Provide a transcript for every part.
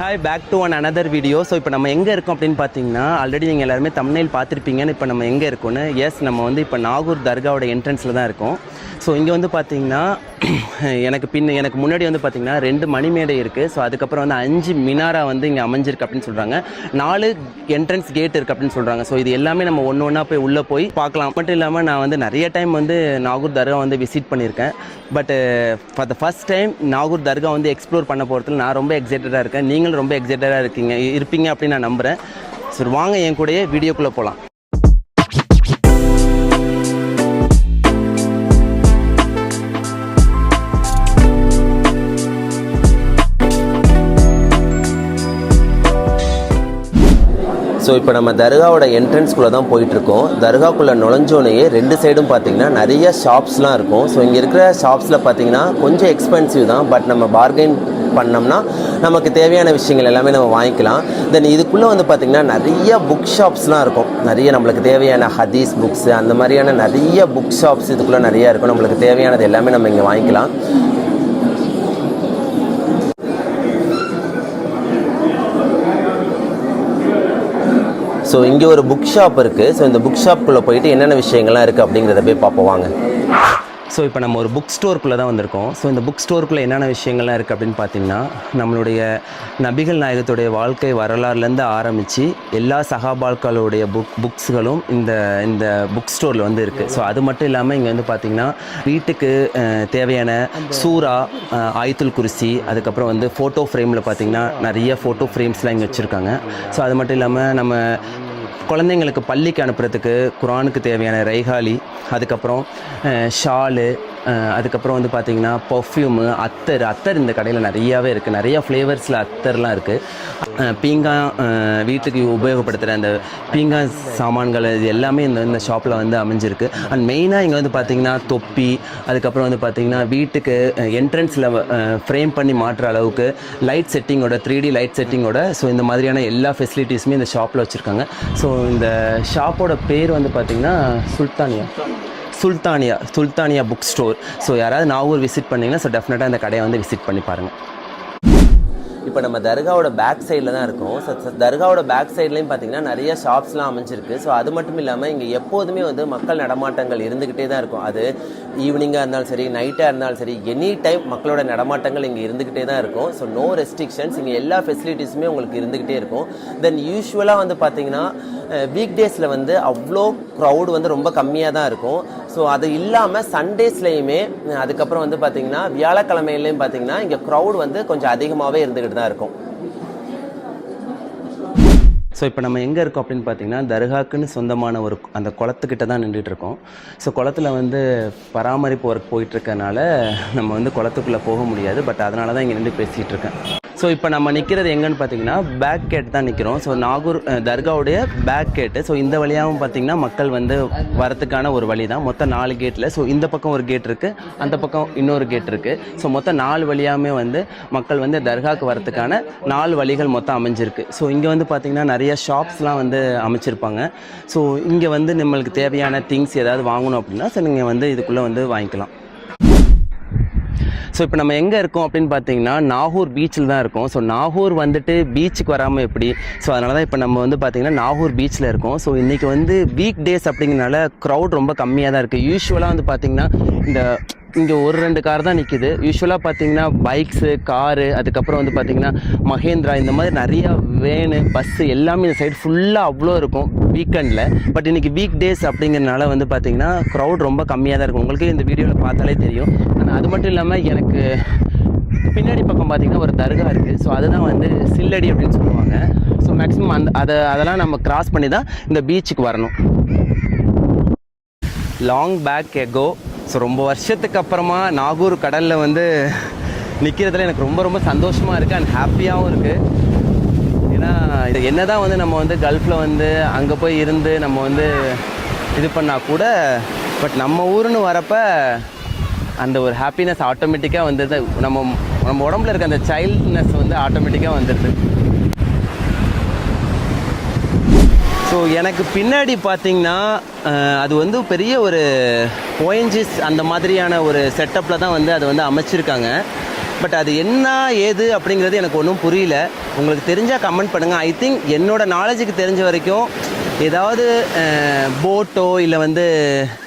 Hi back to another video. So இப்போ நம்ம எங்கே இருக்கோம் அப்படின்னு பார்த்தீங்கன்னா, ஆல்ரெடி நீங்கள் எல்லாருமே தம்ப்நெயில் பார்த்துருப்பீங்கன்னு. இப்போ நம்ம எங்கே இருக்கோன்னு, எஸ் நம்ம வந்து இப்போ நாகூர் தர்காவோட என்ட்ரன்ஸில் தான் இருக்கோம். ஸோ இங்கே வந்து பார்த்தீங்கன்னா எனக்கு முன்னாடி வந்து பார்த்தீங்கன்னா 2 மணிமேடை இருக்குது. ஸோ அதுக்கப்புறம் வந்து 5 மினாரா வந்து இங்கே அமைஞ்சிருக்கு அப்படின்னு சொல்கிறாங்க. 4 என்ட்ரன்ஸ் கேட் இருக்குது அப்படின்னு சொல்கிறாங்க. ஸோ இது எல்லாமே நம்ம ஒன்று போய் உள்ளே போய் பார்க்கலாம். மட்டும் இல்லாமல் நான் வந்து நிறைய டைம் வந்து நாகூர் தர்கா வந்து விசிட் பண்ணியிருக்கேன். But for the first time Nagore தர்கா வந்து எக்ஸ்ப்ளோர் பண்ண போகிறதுல நான் ரொம்ப எக்ஸைட்டடாக இருக்கேன். நீங்களும் ரொம்ப எக்ஸைட்டடாக இருப்பீங்க அப்படின்னு நான் நம்புகிறேன். சரி வாங்க என் கூடயே வீடியோக்குள்ளே போகலாம். ஸோ இப்போ நம்ம தர்காவோட என்ட்ரன்ஸ்குள்ளே தான் போயிட்டுருக்கோம். தர்காக்குள்ளே நுழைஞ்சோனையே 2 சைடும் பார்த்திங்கன்னா நிறைய ஷாப்ஸ்லாம் இருக்கும். ஸோ இங்கே இருக்கிற ஷாப்ஸில் பார்த்திங்கன்னா கொஞ்சம் எக்ஸ்பென்சிவ் தான். பட் நம்ம பார்கெயின் பண்ணோம்னா நமக்கு தேவையான விஷயங்கள் எல்லாமே நம்ம வாங்கிக்கலாம். தென் இதுக்குள்ளே வந்து பார்த்திங்கன்னா நிறைய புக் ஷாப்ஸ்லாம் இருக்கும். நிறைய நம்மளுக்கு தேவையான ஹதீஸ் புக்ஸு அந்த மாதிரியான நிறைய புக் ஷாப்ஸ் இதுக்குள்ளே நிறையா இருக்கும். நம்மளுக்கு தேவையானது எல்லாமே நம்ம இங்கே வாங்கிக்கலாம். ஸோ இங்கே ஒரு புக் ஷாப் இருக்குது. ஸோ இந்த புக் ஷாப்புக்குள்ளே போயிட்டு என்னென்ன விஷயங்கள்லாம் இருக்குது அப்படிங்கிறத போய் பார்ப்போம் வாங்க. ஸோ இப்போ நம்ம ஒரு புக் ஸ்டோருக்குள்ளே தான் வந்திருக்கோம். ஸோ இந்த புக் ஸ்டோருக்குள்ளே என்னென்ன விஷயங்கள்லாம் இருக்குது அப்படின்னு பார்த்தீங்கன்னா, நம்மளுடைய நபிகள் நாயகத்துடைய வாழ்க்கை வரலாறுலேருந்து ஆரம்பித்து எல்லா சஹாபாக்களுடைய புக்ஸ்களும் இந்த புக் ஸ்டோரில் வந்து இருக்குது. ஸோ அது மட்டும் இல்லாமல் இங்கே வந்து பார்த்திங்கன்னா வீட்டுக்கு தேவையான சூரா, ஆயத்துல் குர்சி, அதுக்கப்புறம் வந்து ஃபோட்டோ ஃப்ரேமில் பார்த்திங்கன்னா நிறைய ஃபோட்டோ ஃப்ரேம்ஸ்லாம் இங்கே வச்சுருக்காங்க. ஸோ அது மட்டும் இல்லாமல் நம்ம குழந்தைங்களுக்கு பள்ளிக்கு அனுப்புறதுக்கு குரானுக்கு தேவையான ரைகாலி, அதுக்கப்புறம் ஷாலு, அதுக்கப்புறம் வந்து பார்த்திங்கன்னா பர்ஃப்யூமு, அத்தர் இந்த கடையில் நிறையாவே இருக்குது. நிறையா ஃப்ளேவர்ஸில் அத்தர்லாம் இருக்குது. பீங்கா, வீட்டுக்கு உபயோகப்படுத்துகிற அந்த பீங்கா சாமான்கள் இது எல்லாமே இந்த ஷாப்பில் வந்து அமைஞ்சிருக்கு. அண்ட் மெயினாக இங்கே வந்து பார்த்திங்கன்னா தொப்பி, அதுக்கப்புறம் வந்து பார்த்திங்கன்னா வீட்டுக்கு என்ட்ரன்ஸில் ஃப்ரேம் பண்ணி மாற்றுற அளவுக்கு லைட் செட்டிங்கோட 3D லைட் செட்டிங்கோட ஸோ இந்த மாதிரியான எல்லா ஃபெசிலிட்டிஸுமே இந்த ஷாப்பில் வச்சுருக்காங்க. ஸோ இந்த ஷாப்போட பேர் வந்து பார்த்திங்கன்னா சுல்தானியா புக் ஸ்டோர். ஸோ யாராவது நாகூர் விசிட் பண்ணிங்கன்னா ஸோ டெஃபினட்டாக இந்த கடையை வந்து விசிட் பண்ணி பாருங்கள். இப்போ நம்ம தர்காவோட பேக் சைடில் தான் இருக்கோம். ஸோ தர்காவோட பேக் சைட்லேயும் பார்த்திங்கன்னா நிறைய ஷாப்ஸ்லாம் அமைஞ்சிருக்கு. ஸோ அது மட்டும் இல்லாமல் இங்கே எப்போதுமே வந்து மக்கள் நடமாட்டங்கள் இருந்துக்கிட்டே தான் இருக்கும். அது ஈவினிங்காக இருந்தாலும் சரி, நைட்டாக இருந்தாலும் சரி, எனி டைம் மக்களோட நடமாட்டங்கள் இங்கே இருந்துக்கிட்டே தான் இருக்கும். ஸோ நோ ரெஸ்ட்ரிக்ஷன்ஸ், இங்கே எல்லா ஃபெசிலிட்டிஸுமே உங்களுக்கு இருந்துக்கிட்டே இருக்கும். தென் யூஸ்வலாக வந்து பார்த்திங்கன்னா வீக் டேஸில் வந்து அவ்வளோ க்ரௌடு வந்து ரொம்ப கம்மியாக தான் இருக்கும். ஸோ அது இல்லாமல் சண்டேஸ்லேயுமே, அதுக்கப்புறம் வந்து பார்த்திங்கன்னா வியாழக்கிழமையிலையும் பார்த்திங்கன்னா இங்கே க்ரௌடு வந்து கொஞ்சம் அதிகமாகவே இருந்துக்கிட்டு தான் இருக்கும். ஸோ இப்போ நம்ம எங்கே இருக்கோம் அப்படின்னு பார்த்தீங்கன்னா, தர்காக்குன்னு சொந்தமான அந்த குளத்துக்கிட்ட தான் நின்றுட்டு இருக்கோம். ஸோ குளத்தில் வந்து பராமரிப்பு ஒர்க் போயிட்டுருக்கனால நம்ம வந்து குளத்துக்குள்ளே போக முடியாது. பட் அதனால தான் இங்கே நின்று பேசிகிட்டு இருக்கேன். ஸோ இப்போ நம்ம நிற்கிறது எங்கன்னு பார்த்தீங்கன்னா பேக் கேட் தான் நிற்கிறோம். ஸோ நாகூர் தர்காவுடைய பேக் கேட்டு. ஸோ இந்த வழியாகவும் பார்த்தீங்கன்னா மக்கள் வந்து வரத்துக்கான ஒரு வழி தான். மொத்தம் 4 கேட்டில் ஸோ இந்த பக்கம் ஒரு கேட் இருக்குது, அந்த பக்கம் இன்னொரு கேட் இருக்குது. ஸோ மொத்தம் 4 வழியாகவே வந்து மக்கள் வந்து தர்காவுக்கு வரத்துக்கான 4 வழிகள் மொத்தம் அமைஞ்சிருக்கு. ஸோ இங்கே வந்து பார்த்திங்கன்னா நிறைய ஷாப்ஸ்லாம் வந்து அமைச்சிருப்பாங்க. ஸோ இங்கே வந்து நம்மளுக்கு தேவையான திங்ஸ் ஏதாவது வாங்கணும் அப்படின்னா ஸோ நீங்கள் வந்து இதுக்குள்ளே வந்து வாங்கிக்கலாம். ஸோ இப்போ நம்ம எங்கே இருக்கோம் அப்படின்னு பார்த்தீங்கன்னா நாகூர் பீச்சில் தான் இருக்கோம். ஸோ நாகூர் வந்துட்டு பீச்சுக்கு வராமல் எப்படி? ஸோ அதனால தான் இப்போ நம்ம வந்து பார்த்திங்கன்னா நாகூர் பீச்சில் இருக்கோம். ஸோ இன்றைக்கி வந்து வீக் டேஸ் அப்படிங்கிறனால க்ரௌட் ரொம்ப கம்மியாக தான் இருக்குது. யூஸ்வலாக வந்து பார்த்திங்கன்னா இங்கே 1-2 கார் தான் நிற்கிது. யூஸ்வலாக பார்த்தீங்கன்னா பைக்ஸு, காரு, அதுக்கப்புறம் வந்து பார்த்திங்கன்னா மஹேந்திரா, இந்த மாதிரி நிறையா வேனு, பஸ்ஸு எல்லாமே இந்த சைடு ஃபுல்லாக அவ்வளோ இருக்கும் வீக்கெண்டில். பட் இன்றைக்கி வீக் டேஸ் அப்படிங்கிறனால வந்து பார்த்திங்கன்னா க்ரௌட் ரொம்ப கம்மியாக தான் இருக்கும். உங்களுக்கு இந்த வீடியோவில் பார்த்தாலே தெரியும். ஆனால் அது மட்டும் இல்லாமல் எனக்கு பின்னாடி பக்கம் பார்த்திங்கன்னா ஒரு தர்கா இருக்குது. ஸோ அதுதான் வந்து சில்லடி அப்படின்னு சொல்லுவாங்க. ஸோ மேக்ஸிமம் அதெல்லாம் நம்ம கிராஸ் பண்ணி தான் இந்த பீச்சுக்கு வரணும். லாங் பேக் எகோ, ஸோ ரொம்ப வருஷத்துக்கு அப்புறமா நாகூர் கடலில் வந்து நிற்கிறதுல எனக்கு ரொம்ப ரொம்ப சந்தோஷமாக இருக்குது அண்ட் ஹாப்பியாகவும் இருக்குது. ஏன்னா இது என்ன தான் வந்து நம்ம வந்து கல்ஃபில் வந்து அங்கே போய் இருந்து நம்ம வந்து இது பண்ணால் கூட பட் நம்ம ஊருன்னு வரப்போ அந்த ஒரு ஹாப்பினஸ் ஆட்டோமேட்டிக்காக வந்துடுது. நம்ம உடம்புல இருக்க அந்த சைல்ட்னஸ் வந்து ஆட்டோமேட்டிக்காக வந்துடுது. ஸோ எனக்கு பின்னாடி பார்த்திங்கன்னா அது வந்து பெரிய ஒரு போயஞ்சிஸ் அந்த மாதிரியான ஒரு செட்டப்பில் தான் வந்து அதை வந்து அமைச்சிருக்காங்க. பட் அது என்ன ஏது அப்படிங்கிறது எனக்கு ஒன்றும் புரியல. உங்களுக்கு தெரிஞ்சால் கமெண்ட் பண்ணுங்கள். ஐ திங்க் என்னோடய நாலேஜுக்கு தெரிஞ்ச வரைக்கும் ஏதாவது போட்டோ இல்லை வந்து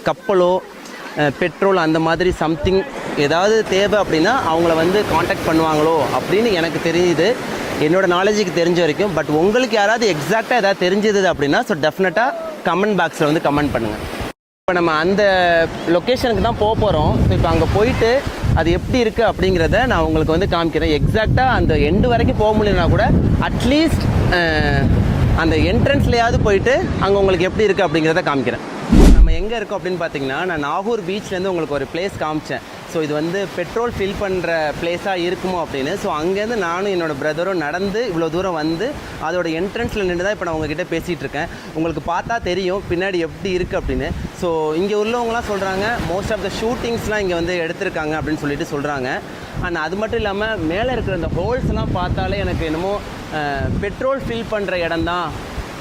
கப்பலோ பெட்ரோல் அந்த மாதிரி சம்திங் ஏதாவது தேவை அப்படின்னா அவங்கள வந்து காண்டாக்ட் பண்ணுவாங்களோ அப்படின்னு எனக்கு தெரியுது, என்னோடய நாலேஜுக்கு தெரிஞ்ச வரைக்கும். பட் உங்களுக்கு யாராவது எக்ஸாக்டாக ஏதாவது தெரிஞ்சது அப்படின்னா ஸோ டெஃபினட்டாக கமெண்ட் பாக்ஸில் வந்து கமெண்ட் பண்ணுங்கள். இப்போ நம்ம அந்த லொக்கேஷனுக்கு தான் போக போகிறோம். ஸோ இப்போ அங்கே போயிட்டு அது எப்படி இருக்குது அப்படிங்கிறத நான் உங்களுக்கு வந்து காமிக்கிறேன். எக்ஸாக்டாக அந்த எண்டு வரைக்கும் போக முடியலனா கூட அட்லீஸ்ட் அந்த என்ட்ரன்ஸ்லையாவது போயிட்டு அங்கே உங்களுக்கு எப்படி இருக்குது அப்படிங்கிறத காமிக்கிறேன். நம்ம எங்கே இருக்கோம் அப்படின்னு பார்த்தீங்கன்னா, நான் நாகூர் பீச்லேருந்து உங்களுக்கு ஒரு பிளேஸ் காமிச்சேன். ஸோ இது வந்து பெட்ரோல் ஃபில் பண்ணுற பிளேஸாக இருக்குமோ அப்படின்னு. ஸோ அங்கேருந்து நானும் என்னோடய பிரதரும் நடந்து இவ்வளோ தூரம் வந்து அதோட என்ட்ரன்ஸில் நின்று தான் இப்போ நான் உங்ககிட்ட பேசிகிட்டு இருக்கேன். உங்களுக்கு பார்த்தா தெரியும் பின்னாடி எப்படி இருக்குது அப்படின்னு. ஸோ இங்கே உள்ளவங்களாம் சொல்கிறாங்க மோஸ்ட் ஆஃப் த ஷூட்டிங்ஸ்லாம் இங்கே வந்து எடுத்திருக்காங்க அப்படின்னு சொல்லிட்டு சொல்கிறாங்க. அண்ட் அது மட்டும் இல்லாமல் மேலே இருக்கிற அந்த ஹோல்ஸ்லாம் பார்த்தாலே எனக்கு என்னமோ பெட்ரோல் ஃபில் பண்ணுற இடம் தான்,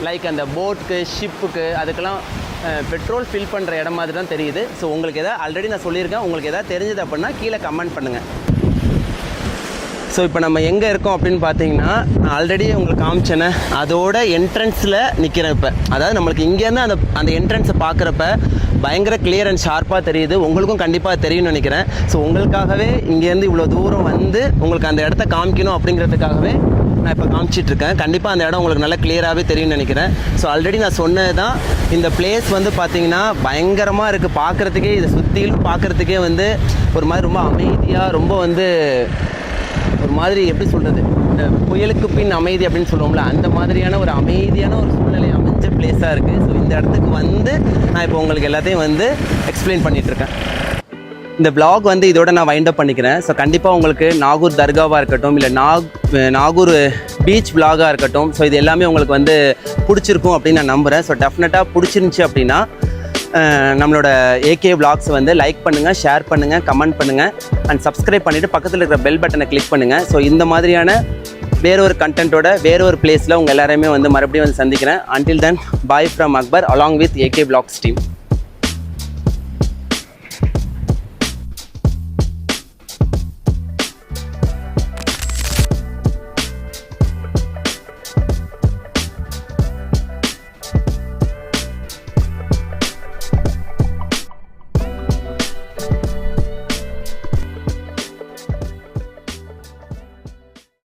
லைக் அந்த போட்டுக்கு ஷிப்புக்கு அதுக்கெல்லாம் பெட்ரோல் ஃபில் பண்ணுற இடம் மாதிரி தான் தெரியுது. ஸோ உங்களுக்கு எதாவது ஆல்ரெடி நான் சொல்லியிருக்கேன், உங்களுக்கு எதாவது தெரிஞ்சது அப்படின்னா கீழே கமெண்ட் பண்ணுங்கள். ஸோ இப்போ நம்ம எங்கே இருக்கோம் அப்படின்னு பார்த்தீங்கன்னா, நான் ஆல்ரெடி உங்களுக்கு காமிச்சேனே அதோட என்ட்ரன்ஸில் நிற்கிறேன். இப்போ அதாவது நம்மளுக்கு இங்கேருந்து அந்த என்ட்ரன்ஸை பார்க்குறப்ப பயங்கர கிளியர் அண்ட் ஷார்ப்பாக தெரியுது. உங்களுக்கும் கண்டிப்பாக தெரியும்னு நினைக்கிறேன். ஸோ உங்களுக்காகவே இங்கேருந்து இவ்வளோ தூரம் வந்து உங்களுக்கு அந்த இடத்த காமிக்கணும் அப்படிங்கிறதுக்காகவே நான் இப்போ காமிச்சிட்ருக்கேன். கண்டிப்பாக அந்த இடம் உங்களுக்கு நல்லா கிளியராகவே தெரியும்னு நினைக்கிறேன். ஸோ ஆல்ரெடி நான் சொன்னது தான், இந்த பிளேஸ் வந்து பார்த்திங்கன்னா பயங்கரமாக இருக்குது பார்க்குறதுக்கே. இதை சுற்றிலும் பார்க்குறதுக்கே வந்து ஒரு மாதிரி ரொம்ப அமைதியாக, ரொம்ப வந்து ஒரு மாதிரி எப்படி சொல்கிறது, இந்த புயலுக்கு பின் அமைதி அப்படின்னு சொல்லுவோம்ல, அந்த மாதிரியான ஒரு அமைதியான ஒரு சூழ்நிலை அமைஞ்ச பிளேஸாக இருக்குது. ஸோ இந்த இடத்துக்கு வந்து நான் இப்போ உங்களுக்கு எல்லாத்தையும் வந்து எக்ஸ்பிளைன் பண்ணிகிட்ருக்கேன். இந்த vlog வந்து இதோட நான் வைண்ட் அப் பண்ணிக்கிறேன். ஸோ கண்டிப்பாக உங்களுக்கு நாகூர் தர்காவாக இருக்கட்டும், இல்லை நாகூர் பீச் vlog-ஆக இருக்கட்டும், ஸோ இது எல்லாமே உங்களுக்கு வந்து பிடிச்சிருக்கும் அப்படின்னு நான் நம்புகிறேன். ஸோ டெஃபினட்டாக பிடிச்சிருந்துச்சி அப்படின்னா நம்மளோட ஏகே vlogs வந்து லைக் பண்ணுங்கள், ஷேர் பண்ணுங்கள், கமெண்ட் பண்ணுங்கள் அண்ட் சப்ஸ்கிரைப் பண்ணிவிட்டு பக்கத்தில் இருக்கிற பெல் பட்டனை கிளிக் பண்ணுங்கள். ஸோ இந்த மாதிரியான வேறொரு கண்டென்ட்டோட வேறொரு பிளேஸில் உங்கள் எல்லாரையுமே வந்து மறுபடியும் வந்து சந்திக்கிறேன். Until then bye from Akbar along with AK vlogs team.